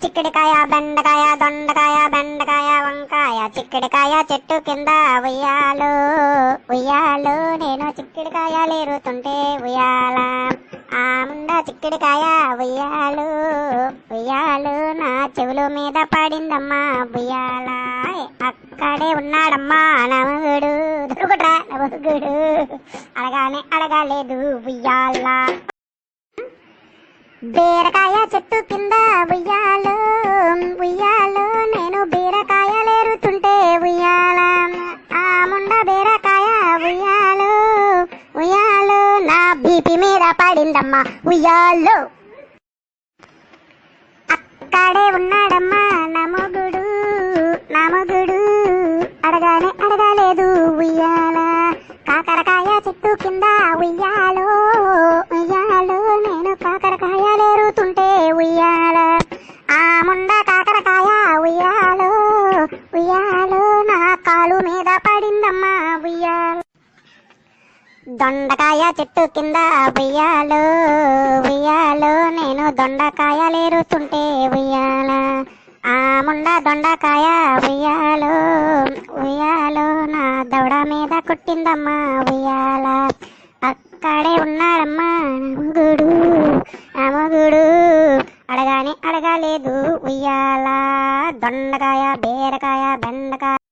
చిక్కుడుకాయ బెండకాయ దొండకాయ బెండకాయ వంకాయ చిక్కుడుకాయ చెట్టు కింద ఉయ్యాలు ఉయ్యాలు నేను చిక్కుడుకాయలు ఏరుతుంటే ఉయ్యాల ఆ ముండ చిక్కుడుకాయ ఉయ్యాలు ఉయ్యాలు నా చెవుల మీద పడిందమ్మా ఉయ్యాల అక్కడే ఉన్నాడమ్మా నమగుడు దొరుకుట్రా నమగుడు అడగానే అడగలేదు ఉయ్యాల బీరకాయ చెట్టు కింద ఉయ్యాలు ఉయ్యాలు నేను బీరకాయలు ఏరుతుంటే ఉయ్యాల ఆ ముండ బీరకాయ ఉయ్యాలు ఉయ్యాలు నా బీపీ మీద పడిందమ్మా ఉయ్యాలు అక్కడే ఉన్నాడమ్మా నమగుడు నమగుడు అడగానే అడగలేదు ఉయ్యాల కాకరకాయ చెట్టు కింద ఉయ్యాలు ఉయ్యాలు నేను కాకరకాయలు ఏరుతుంటే ఉయ్యాల ఆ ముండ కాకరకాయ ఉయ్యాలు ఉయ్యాలు నా కాలు మీద పడిందమ్మా ఉయ్యాల దొండకాయ చెట్టు కింద ఉయ్యాలు ఉయ్యాలు నేను దొండకాయలు ఏరుతుంటే ఉయ్యాల ఆ ముండ దొండకాయ ఉయ్యాలు ఉయ్యాలు నా దవడ మీద కుట్టిందమ్మా ఉయ్యాల అక్కడే ఉన్నాడమ్మా నమగుడు నమగుడు అడగానే అడగలేదు ఉయ్యాల దొండకాయ బీరకాయ బెండకాయ